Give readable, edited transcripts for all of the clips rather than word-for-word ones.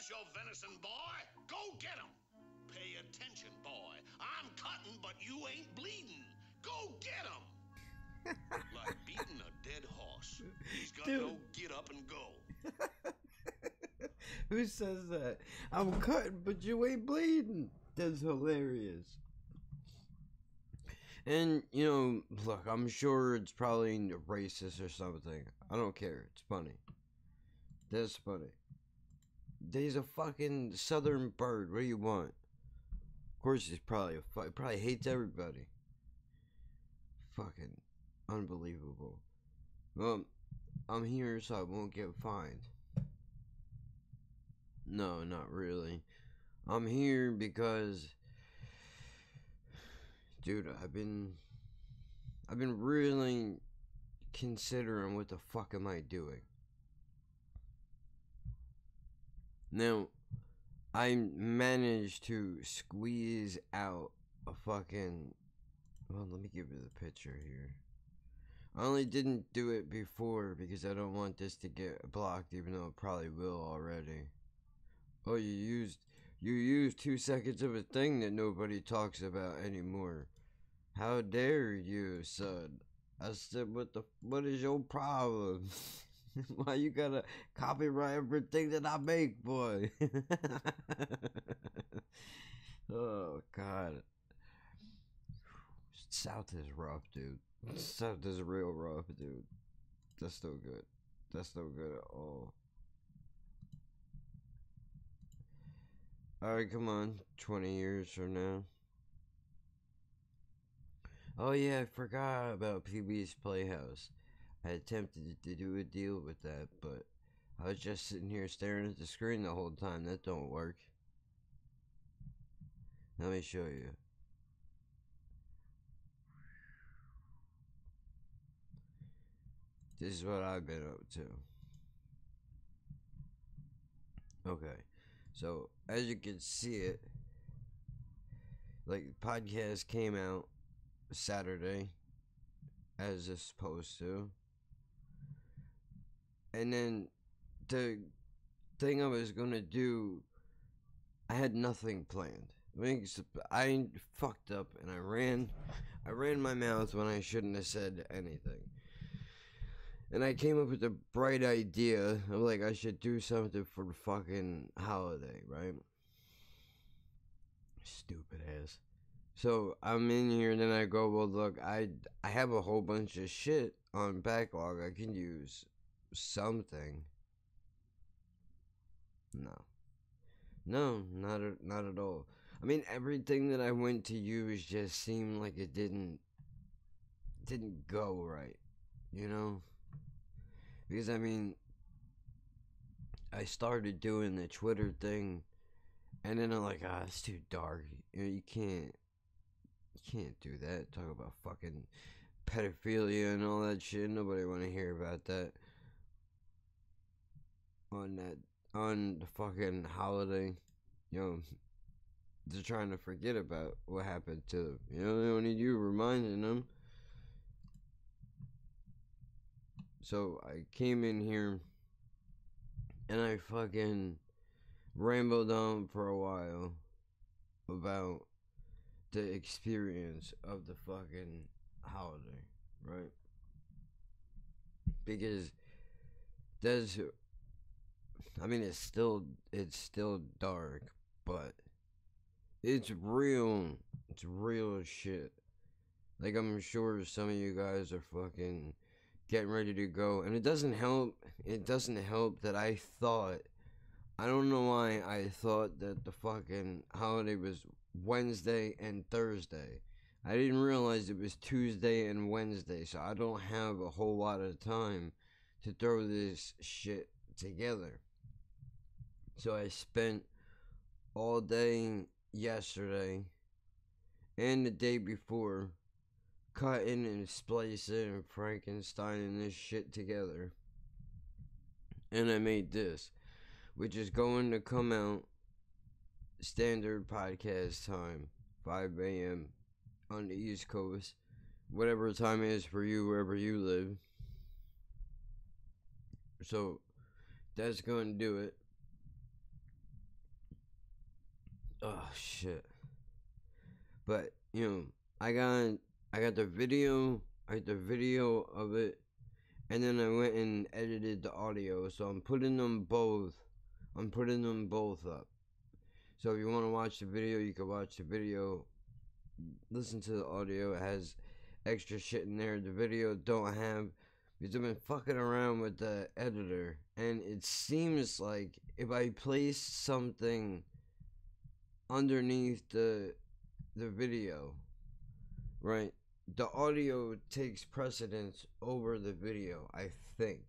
That's your venison, boy. Go get him. Pay attention, boy. I'm cutting, but you ain't bleeding. Go get him. Like beating a dead horse. He's got no get up and go. Who says that? I'm cutting, but you ain't bleeding. That's hilarious. And, you know, look, I'm sure it's probably racist or something. I don't care. It's funny. That's funny. He's a fucking southern bird. What do you want? Of course, he's probably probably hates everybody. Fucking unbelievable. Well, I'm here so I won't get fined. No, not really. I'm here because, dude, I've been really considering what the fuck am I doing. Now, I managed to squeeze out a fucking... Well, let me give you the picture here. I only didn't do it before because I don't want this to get blocked, even though it probably will already. Oh, you used 2 seconds of a thing that nobody talks about anymore. How dare you, son? I said, what is your problem? Why you gotta copyright everything that I make, boy? Oh, God. South is rough, dude. South is real rough, dude. That's no good. That's no good at all. Alright, come on. 20 years from now. Oh yeah, I forgot about Pee-wee's Playhouse. I attempted to do a deal with that, but I was just sitting here staring at the screen the whole time. That don't work. Let me show you. This is what I've been up to. Okay. So, as you can see it, like, the podcast came out Saturday, as it's supposed to. And then, the thing I was gonna do, I had nothing planned. I fucked up and I ran my mouth when I shouldn't have said anything. And I came up with a bright idea of like I should do something for the fucking holiday, right? Stupid ass. So I'm in here and then I go, well look, I have a whole bunch of shit on backlog. I can use something. No, not at all. I mean, everything that I went to use just seemed like it didn't go right, you know? Because I mean, I started doing the Twitter thing, and then I'm like, it's too dark. You know, you can't do that. Talk about fucking pedophilia and all that shit. Nobody want to hear about that on the fucking holiday. You know, they're trying to forget about what happened to them. You know, they don't need you reminding them. So I came in here and I fucking rambled on for a while about the experience of the fucking holiday, right? Because there's, I mean, it's still dark, but it's real shit. Like, I'm sure some of you guys are fucking getting ready to go, and it doesn't help that I don't know why I thought that the fucking holiday was Wednesday and Thursday. I didn't realize it was Tuesday and Wednesday, so I don't have a whole lot of time to throw this shit together. So I spent all day yesterday and the day before cutting and splicing and Frankensteining this shit together. And I made this, which is going to come out standard podcast time, 5 a.m. on the East Coast, whatever time it is for you, wherever you live. So that's going to do it. Oh shit. But I got the video. I got the video of it, and then I went and edited the audio. So I'm putting them both. I'm putting them both up. So if you want to watch the video, you can watch the video. Listen to the audio. It has extra shit in there. The video don't have, because I've been fucking around with the editor, and it seems like if I place something underneath the video, right, the audio takes precedence over the video, I think.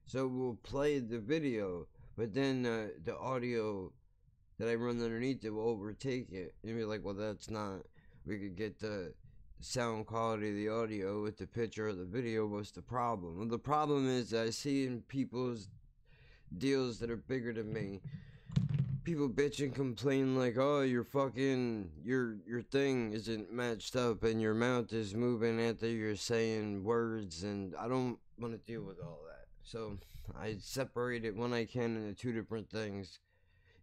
So we'll play the video, but then the audio that I run underneath it will overtake it. And be like, well, that's not, we could get the sound quality of the audio with the picture of the video. What's the problem? Well, the problem is I see in people's deals that are bigger than me, people bitch and complain like, oh, your fucking, your thing isn't matched up and your mouth is moving after you're saying words, and I don't want to deal with all that. So I separate it when I can into two different things.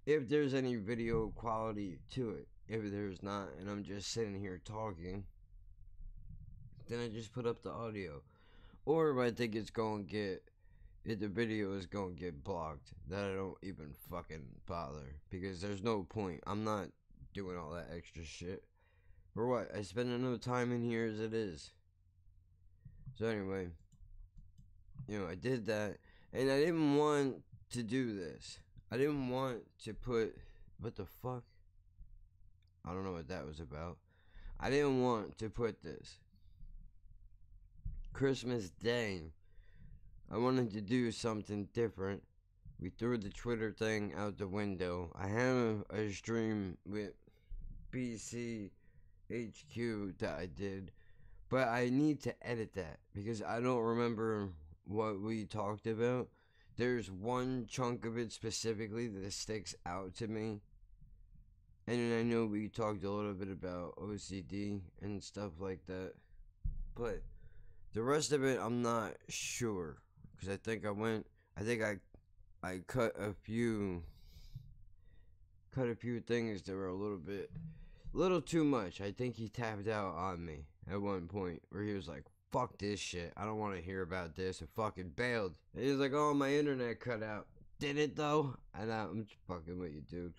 If there's any video quality to it, if there's not, and I'm just sitting here talking, then I just put up the audio. Or if I think it's going to get, if the video is going to get blocked, then I don't even fucking bother. Because there's no point. I'm not doing all that extra shit. For what? I spend enough time in here as it is. So anyway, I did that. And I didn't want to do this. I didn't want to put, what the fuck? I don't know what that was about. I didn't want to put this. Christmas Day. I wanted to do something different. We threw the Twitter thing out the window. I have a stream with BC HQ that I did, but I need to edit that because I don't remember what we talked about. There's one chunk of it specifically that sticks out to me. And I know we talked a little bit about OCD and stuff like that. But the rest of it, I'm not sure. Because I cut a few things that were a little too much. I think he tapped out on me at one point where he was like, fuck this shit, I don't want to hear about this, and fucking bailed. And he was like, oh, my internet cut out. Did it though? And I'm just fucking with you, dude.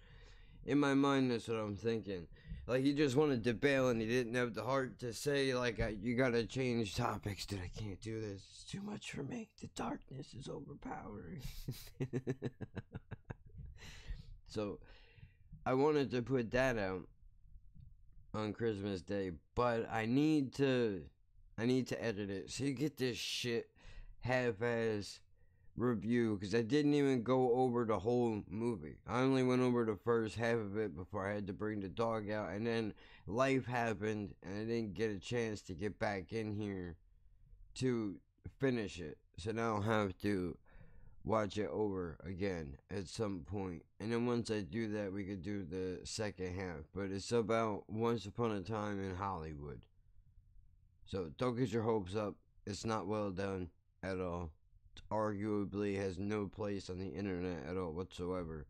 In my mind, that's what I'm thinking. Like, he just wanted to bail and he didn't have the heart to say, like, you gotta change topics. Dude, I can't do this. It's too much for me. The darkness is overpowering. So, I wanted to put that out on Christmas Day, but I need to edit it. So you get this shit half-ass review, because I didn't even go over the whole movie. I only went over the first half of it before I had to bring the dog out, and then life happened and I didn't get a chance to get back in here to finish it. So now I'll have to watch it over again at some point, and then once I do that, we could do the second half. But it's about Once Upon a Time in Hollywood. So don't get your hopes up. It's not well done at all. Arguably has no place on the internet at all whatsoever.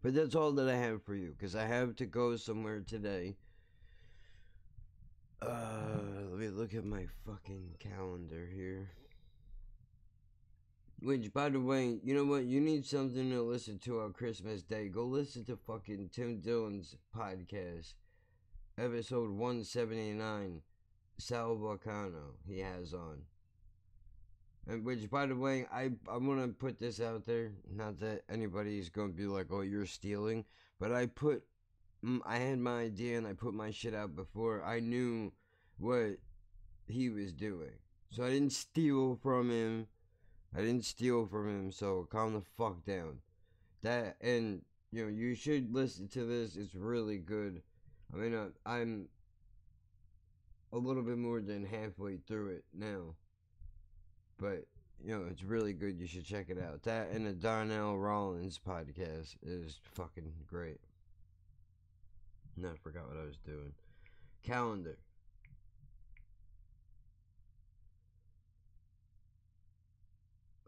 But that's all that I have for you, because I have to go somewhere today. Let me look at my fucking calendar here. Which, by the way, you know what? You need something to listen to on Christmas Day. Go listen to fucking Tim Dillon's podcast. Episode 179. Sal Volcano he has on. And which, by the way, I want to put this out there. Not that anybody's going to be like, oh, you're stealing. But I had my idea and I put my shit out before I knew what he was doing. So I didn't steal from him. So calm the fuck down. That, and, you should listen to this. It's really good. I mean, I'm a little bit more than halfway through it now. But, it's really good. You should check it out. That and the Darnell Rollins podcast is fucking great. No, I forgot what I was doing. Calendar.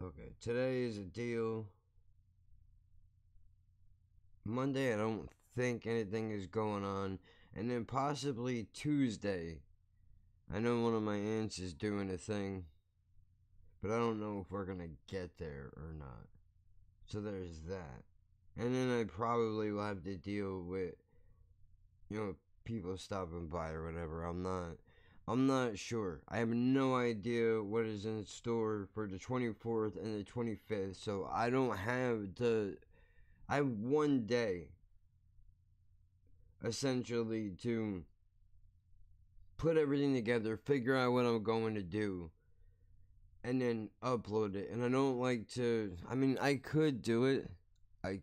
Okay, today is a deal. Monday, I don't think anything is going on. And then possibly Tuesday, I know one of my aunts is doing a thing, but I don't know if we're going to get there or not. So there's that. And then I probably will have to deal with, people stopping by or whatever. I'm not sure. I have no idea what is in store for the 24th and the 25th. So I don't have I have one day essentially to put everything together, figure out what I'm going to do, and then upload it. And I don't like to, I could do it. I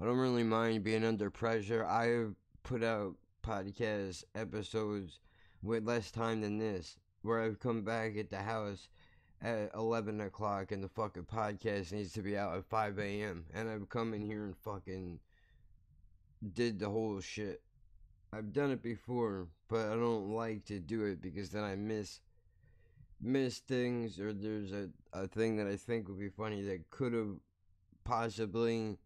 don't really mind being under pressure. I have put out podcast episodes with less time than this, where I've come back at the house at 11 o'clock and the fucking podcast needs to be out at 5 a.m. And I've come in here and fucking did the whole shit. I've done it before, but I don't like to do it because then I miss things, or there's a thing that I think would be funny that could have possibly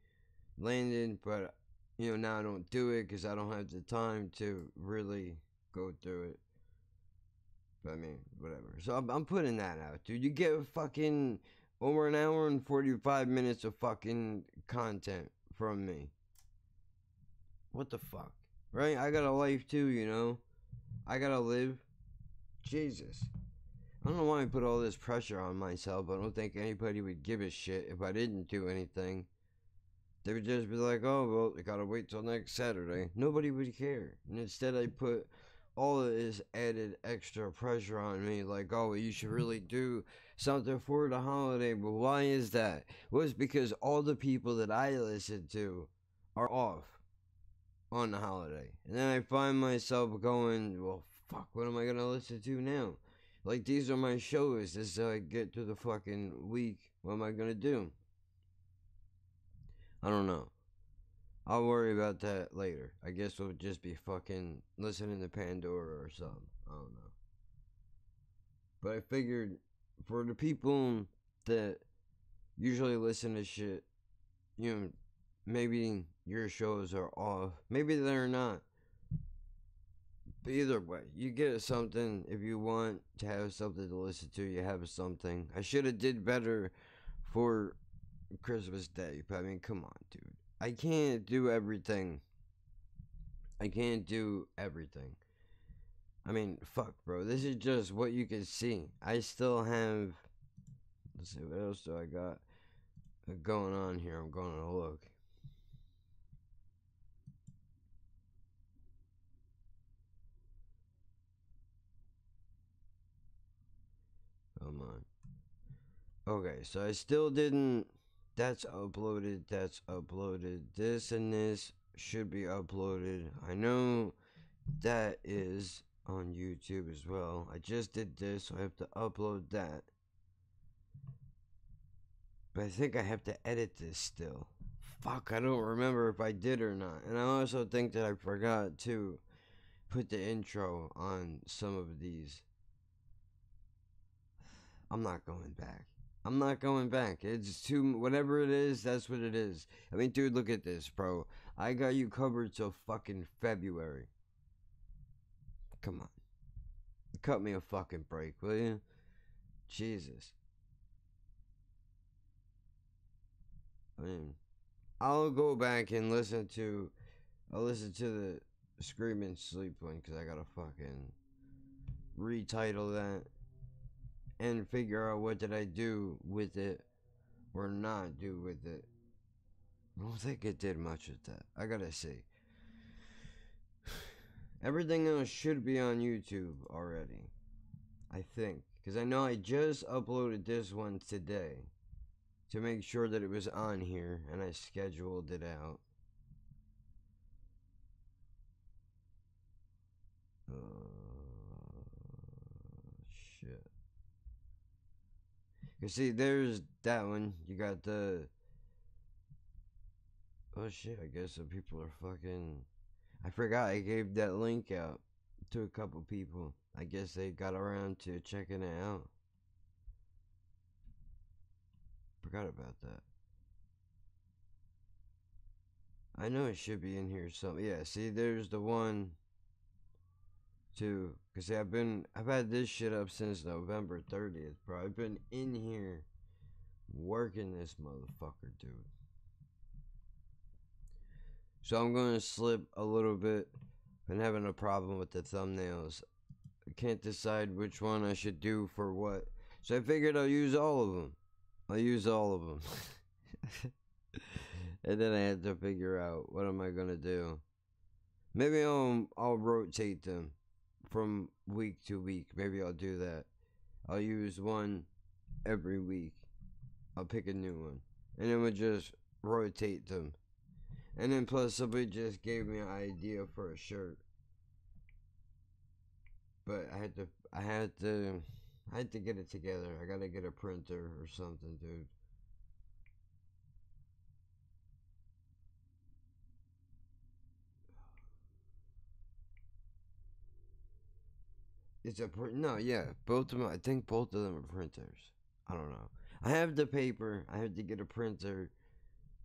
landed, but now I don't do it because I don't have the time to really go through it. But whatever. So I'm putting that out, dude. You get fucking over an hour and 45 minutes of fucking content from me. What the fuck? Right? I got a life too, I gotta live. Jesus. I don't know why I put all this pressure on myself. I don't think anybody would give a shit if I didn't do anything. They would just be like, oh, well, I gotta wait till next Saturday. Nobody would care. And instead I put all of this added extra pressure on me, like, oh, you should really do something for the holiday. But why is that? Well, it's because all the people that I listen to are off on the holiday. And then I find myself going, well, fuck, what am I gonna listen to now? Like, these are my shows. This is how I get through the fucking week. What am I gonna do? I don't know. I'll worry about that later. I guess we'll just be fucking listening to Pandora or something. I don't know. But I figured for the people that usually listen to shit, maybe your shows are off. Maybe they're not. But either way, you get something. If you want to have something to listen to, you have something. I should have did better for Christmas Day. But come on, dude. I can't do everything. Fuck, bro. This is just what you can see. I still have... Let's see, what else do I got going on here? I'm going to look. Come on. Okay, so I still didn't... That's uploaded. This and this should be uploaded. I know that is on YouTube as well. I just did this, so I have to upload that. But I think I have to edit this still. Fuck, I don't remember if I did or not. And I also think that I forgot to put the intro on some of these. I'm not going back. It's too... Whatever it is, that's what it is. Dude, look at this, bro. I got you covered till fucking February. Come on. Cut me a fucking break, will you? Jesus. I'll go back and listen to the Scream and Sleep one, because I gotta fucking retitle that and figure out what did I do with it or not do with it. I don't think it did much with that. I gotta see. Everything else should be on YouTube already, I think, because I know I just uploaded this one today to make sure that it was on here, and I scheduled it out. Shit. You see, there's that one. You got the... Oh shit, I guess some people are fucking... I forgot I gave that link out to a couple people. I guess they got around to checking it out. Forgot about that. I know it should be in here somewhere. Yeah, see, there's the one, too. Because see, I've had this shit up since November 30th, bro. I've been in here working this motherfucker, dude. So I'm going to slip a little bit. Been having a problem with the thumbnails. I can't decide which one I should do for what. So I figured I'll use all of them. I'll use all of them. And then I had to figure out what am I going to do. Maybe I'll rotate them from week to week. Maybe I'll do that. I'll use one every week. I'll pick a new one. And then we'll just rotate them. And then plus somebody just gave me an idea for a shirt. But I had to get it together. I gotta get a printer or something, dude. It's a no, yeah, both of them. I think both of them are printers. I don't know. I have the paper. I have to get a printer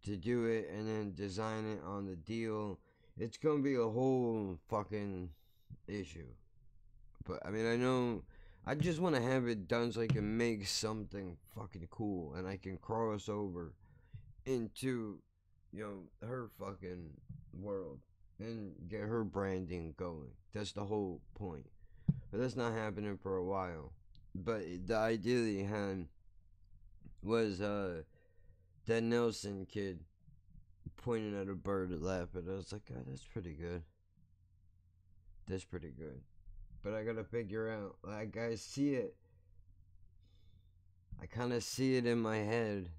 to do it and then design it on the deal. It's gonna be a whole fucking issue. But I mean, I know. I just want to have it done so I can make something fucking cool and I can cross over into, her fucking world and get her branding going. That's the whole point. But that's not happening for a while. But the idea that he had was that Nelson kid pointing at a bird and laughing. I was like, God, that's pretty good. That's pretty good. But I gotta figure out, like, I see it. I kind of see it in my head.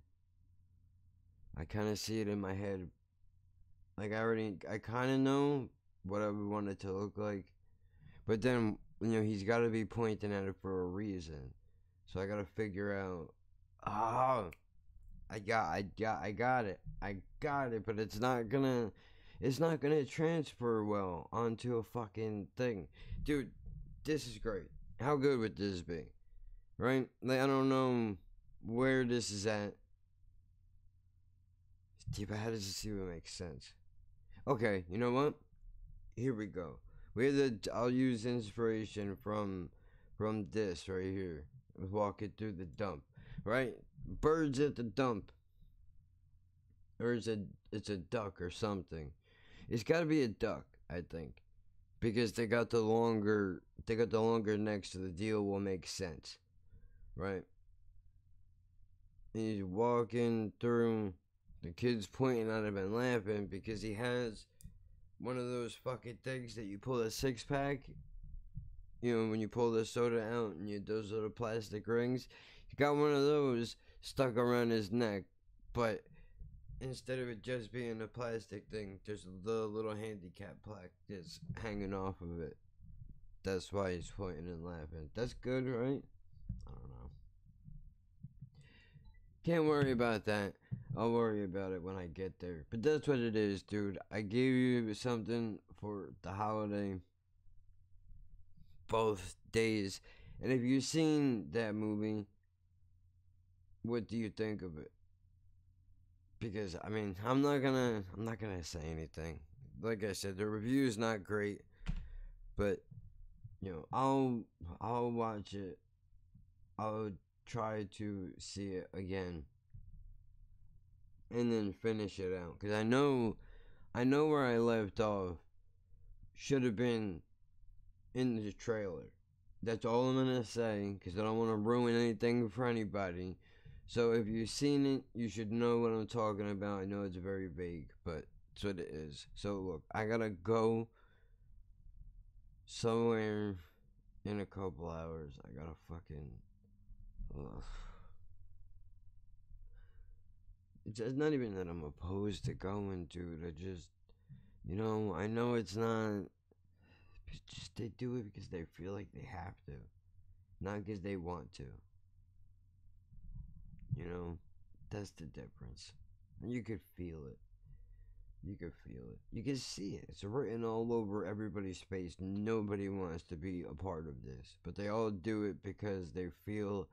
Like, I kind of know what I would want it to look like. But then, he's got to be pointing at it for a reason. So I got to figure out, I got it. I got it, but it's not gonna transfer well onto a fucking thing. Dude, this is great. How good would this be? Right? Like, I don't know where this is at. But how does this even make sense? Okay, you know what? Here we go. I'll use inspiration from this right here. Walking through the dump. Right? Birds at the dump. Or it's a duck or something. It's gotta be a duck, I think. Because they got the longer neck, so the deal will make sense. Right? And he's walking through, the kid's pointing at him and laughing because he has one of those fucking things that you pull a 6-pack. When you pull the soda out and those little plastic rings. He got one of those stuck around his neck, but instead of it just being a plastic thing, there's the little handicap plaque that's hanging off of it. That's why he's pointing and laughing. That's good, right? I don't know. Can't worry about that. I'll worry about it when I get there. But that's what it is, dude. I gave you something for the holiday. Both days. And if you've seen that movie, what do you think of it? Because I mean, I'm not gonna say anything. Like I said, the review's not great, but I'll watch it. I'll try to see it again, and then finish it out. Cause I know where I left off. Should have been in the trailer. That's all I'm gonna say, cause I don't want to ruin anything for anybody. So if you've seen it, you should know what I'm talking about. I know it's very vague, but that's what it is. So look, I gotta go somewhere in a couple hours. I gotta fucking... It's not even that I'm opposed to going, dude. I just... I know it's not... Just they do it because they feel like they have to. Not because they want to. That's the difference. And you could feel it. You could feel it. You can see it. It's written all over everybody's face. Nobody wants to be a part of this. But they all do it because they feel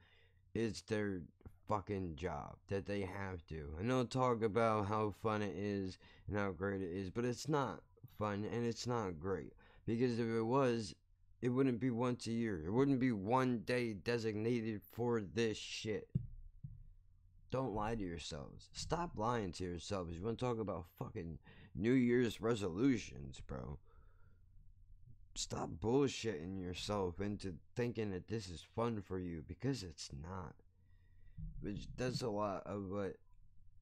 it's their fucking job that they have to. And they'll talk about how fun it is and how great it is, but it's not fun and it's not great. Because if it was, it wouldn't be once a year. It wouldn't be one day designated for this shit. Don't lie to yourselves. Stop lying to yourselves. You want to talk about fucking New Year's resolutions, bro. Stop bullshitting yourself into thinking that this is fun for you, because it's not. Which that's a lot of what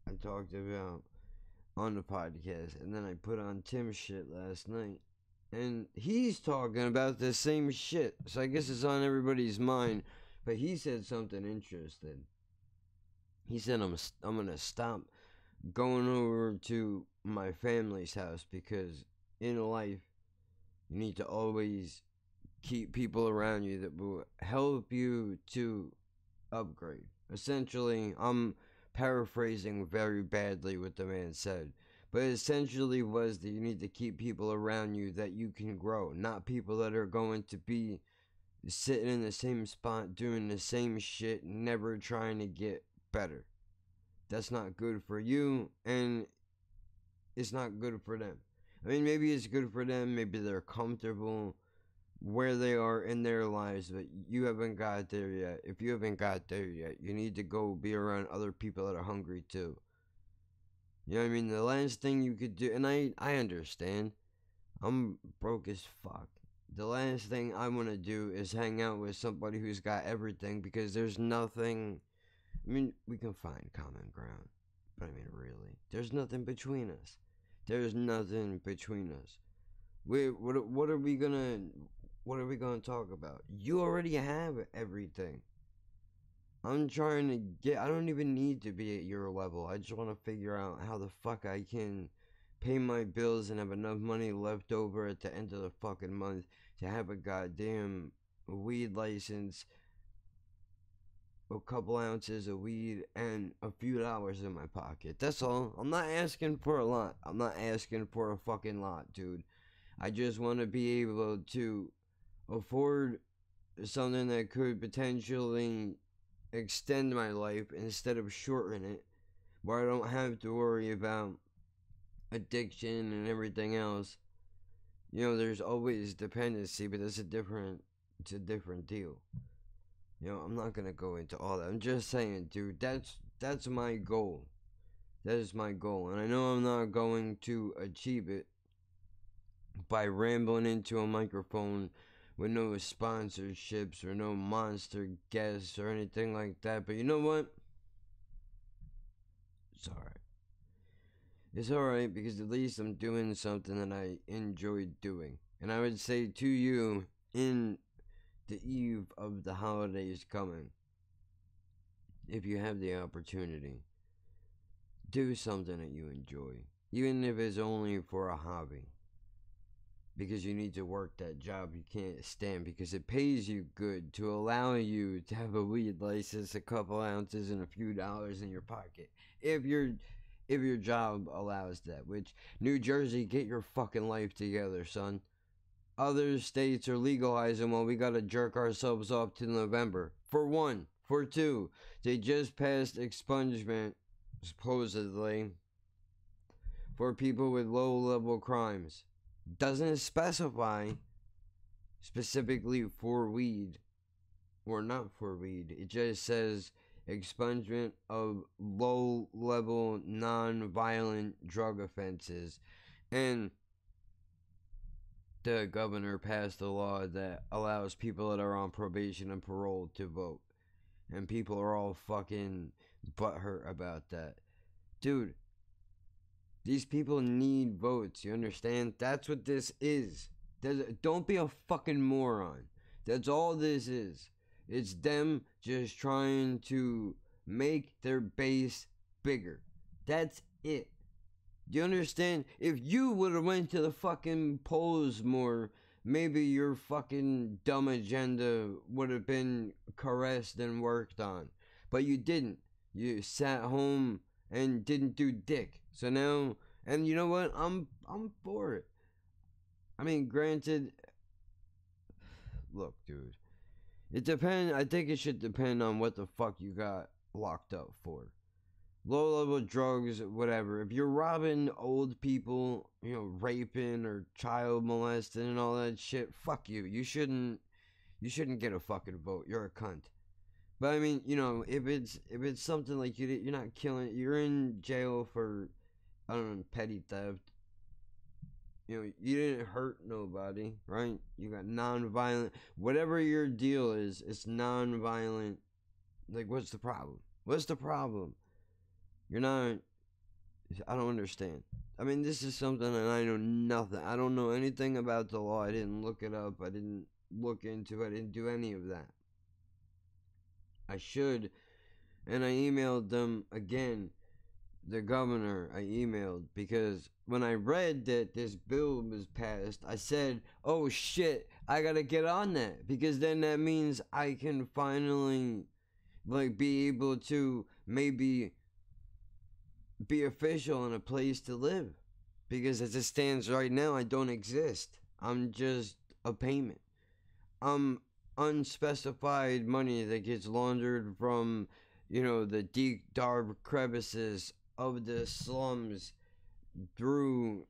I talked about on the podcast. And then I put on Tim's shit last night, and he's talking about the same shit. So I guess it's on everybody's mind. But he said something interesting. He said, I'm going to stop going over to my family's house, because in life, you need to always keep people around you that will help you to upgrade. Essentially, I'm paraphrasing very badly what the man said, but it essentially was that you need to keep people around you that you can grow, not people that are going to be sitting in the same spot doing the same shit, never trying to get better. That's not good for you, and it's not good for them. I mean, maybe it's good for them, maybe they're comfortable where they are in their lives, but you haven't got there yet. If you haven't got there yet, you need to go be around other people that are hungry too. You know what I mean? The last thing you could do, and I understand, I'm broke as fuck. The last thing I want to do is hang out with somebody who's got everything, because there's nothing. I mean, we can find common ground, but I mean, really, there's nothing between us. There's nothing between us. What are we gonna talk about? You already have everything. I'm trying to get. I don't even need to be at your level. I just want to figure out how the fuck I can pay my bills and have enough money left over at the end of the fucking month to have a goddamn weed license, a couple ounces of weed, and a few dollars in my pocket. That's all. I'm not asking for a lot. I'm not asking for a fucking lot, dude. I just want to be able to afford something that could potentially extend my life instead of shorten it, where I don't have to worry about addiction and everything else. You know, there's always dependency, but it's a different deal. You know, I'm not gonna go into all that. I'm just saying, dude, that's my goal. That is my goal. And I know I'm not going to achieve it by rambling into a microphone with no sponsorships or no monster guests or anything like that. But you know what? It's alright. It's alright, because at least I'm doing something that I enjoy doing. And I would say to you, in the eve of the holidays coming, if you have the opportunity, do something that you enjoy, even if it's only for a hobby, because you need to work that job you can't stand, because it pays you good to allow you to have a weed license, a couple ounces, and a few dollars in your pocket, if your job allows that. Which, New Jersey, get your fucking life together, son. Other states are legalizing while we gotta jerk ourselves off to November. For one. For two, they just passed expungement, supposedly, for people with low-level crimes. Doesn't specify specifically for weed or not for weed. It just says expungement of low-level, non-violent drug offenses. And the governor passed a law that allows people that are on probation and parole to vote. And people are all fucking butthurt about that. Dude, these people need votes, you understand? That's what this is. Don't be a fucking moron. That's all this is. It's them just trying to make their base bigger. That's it. Do you understand? If you would have went to the fucking polls more, maybe your fucking dumb agenda would have been caressed and worked on. But you didn't. You sat home and didn't do dick. So now, and you know what? I'm for it. I mean, granted, look, dude. It depends. I think it should depend on what the fuck you got locked up for. Low level drugs, whatever. If you're robbing old people, raping or child molesting and all that shit, fuck you. You shouldn't get a fucking vote. You're a cunt. But I mean, if it's something like you're not killing, you're in jail for, I don't know, petty theft. You didn't hurt nobody, right? You got non-violent, whatever your deal is, it's non-violent. Like, what's the problem? What's the problem? You're not, I don't understand. I mean, this is something that I know nothing. I don't know anything about the law. I didn't look it up. I didn't look into it. I didn't do any of that. I should. And I emailed them again. The governor, I emailed, because when I read that this bill was passed, I said, oh shit, I gotta get on that, because then that means I can finally, be able to maybe be official in a place to live. Because as it stands right now, I don't exist. I'm just a payment. I'm unspecified money that gets laundered from, the deep, dark crevices of the slums through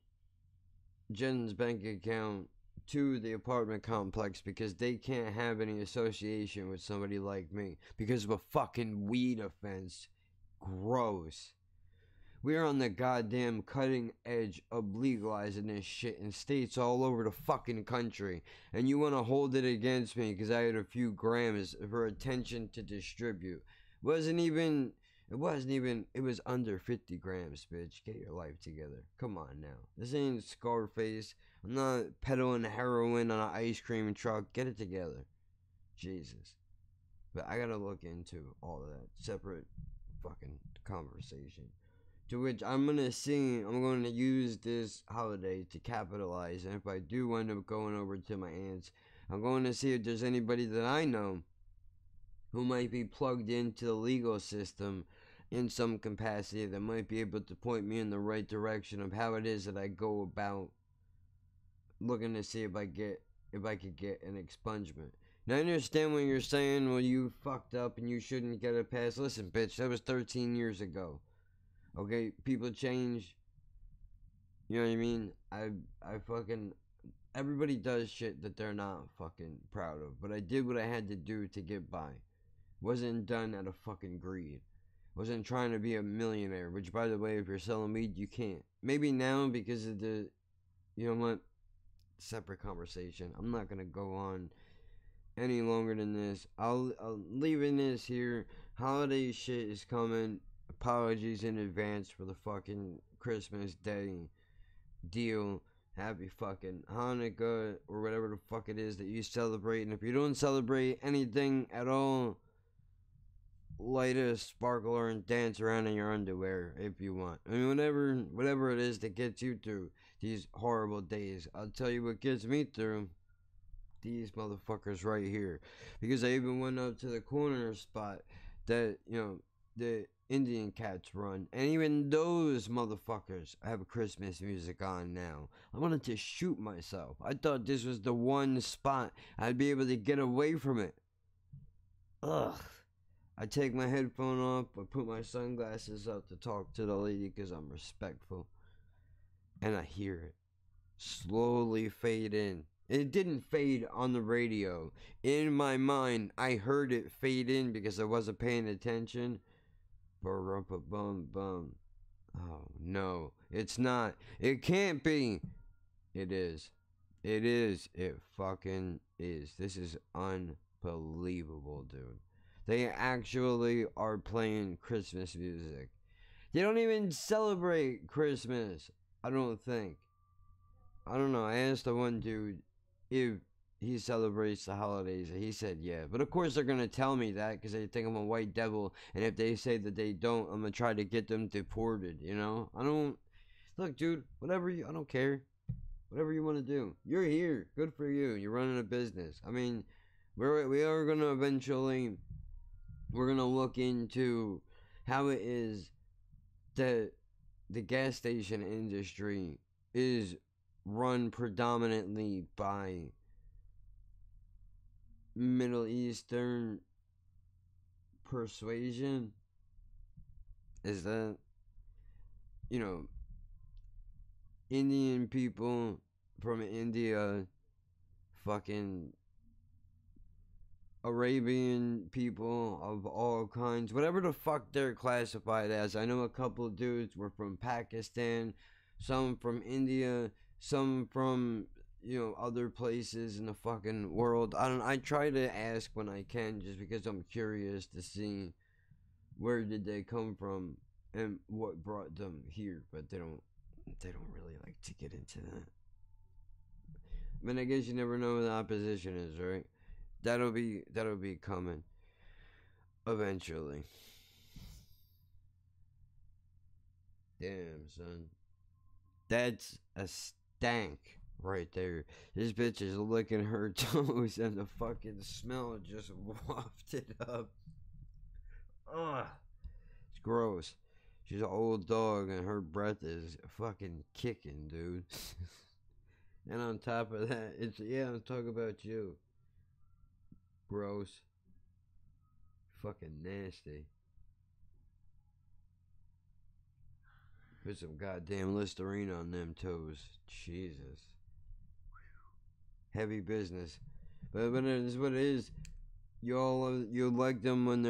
Jen's bank account to the apartment complex, because they can't have any association with somebody like me because of a fucking weed offense. Gross. We are on the goddamn cutting edge of legalizing this shit in states all over the fucking country. And you want to hold it against me because I had a few grams for attention to distribute. It was under 50 grams, bitch. Get your life together. Come on now. This ain't Scarface. I'm not peddling heroin on an ice cream truck. Get it together. Jesus. But I gotta look into all of that. Separate fucking conversation. To which I'm going to use this holiday to capitalize. And if I do end up going over to my aunt's, I'm going to see if there's anybody that I know who might be plugged into the legal system in some capacity that might be able to point me in the right direction of how it is that I go about looking to see if I could get an expungement. Now I understand what you're saying. Well, you fucked up and you shouldn't get a pass. Listen, bitch, that was 13 years ago. Okay, people change. You know what I mean? I fucking, everybody does shit that they're not fucking proud of. But I did what I had to do to get by. Wasn't done out of fucking greed. Wasn't trying to be a millionaire. Which, by the way, if you're selling weed, you can't. Maybe now because of the, you know what? Separate conversation. I'm not gonna go on any longer than this. I'll leaving this here. Holiday shit is coming. Apologies in advance for the fucking Christmas Day deal. Happy fucking Hanukkah or whatever the fuck it is that you celebrate. And if you don't celebrate anything at all, light a sparkler and dance around in your underwear if you want. I mean, whatever it is that gets you through these horrible days. I'll tell you what gets me through. These motherfuckers right here. Because I even went up to the corner spot that, the Indian cats run, and even those motherfuckers have Christmas music on now. I wanted to shoot myself. I thought this was the one spot I'd be able to get away from it. Ugh. I take my headphone off, I put my sunglasses up to talk to the lady because I'm respectful, and I hear it slowly fade in. It didn't fade on the radio. In my mind, I heard it fade in because I wasn't paying attention. Bum. Oh, no. It's not. It can't be. It is. It is. It fucking is. This is unbelievable, dude. They actually are playing Christmas music. They don't even celebrate Christmas, I don't think. I don't know. I asked the one dude if he celebrates the holidays, and he said yeah. But of course they're going to tell me that because they think I'm a white devil, and if they say that they don't, I'm going to try to get them deported, I don't... Look, dude, I don't care. Whatever you want to do. You're here. Good for you. You're running a business. I mean, we are going to eventually... We're going to look into how it is that the gas station industry is run predominantly by Middle Eastern persuasion. is that, you know, Indian people from India, fucking Arabian people of all kinds, whatever the fuck they're classified as. I know a couple of dudes were from Pakistan, some from India, some from, you know, other places in the fucking world. I try to ask when I can just because I'm curious to see where did they come from and what brought them here, but they don't really like to get into that. I mean, I guess you never know what the opposition is, right? That'll be coming eventually. Damn, son. That's a stank right there. This bitch is licking her toes and the fucking smell just wafted up. Ugh. It's gross. She's an old dog and her breath is fucking kicking, dude. And on top of that, I'm talking about you. Gross. Fucking nasty. Put some goddamn Listerine on them toes. Jesus. Heavy business. But it is what it is. You like them when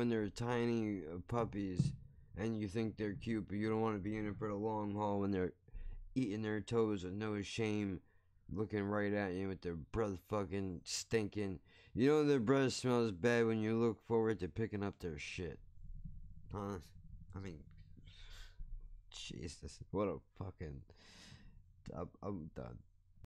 they're tiny puppies, and you think they're cute, but you don't want to be in it for the long haul when they're eating their toes with no shame, looking right at you with their breath fucking stinking. You know their breath smells bad when you look forward to picking up their shit. Huh? I mean, Jesus, what a fucking... I'm done.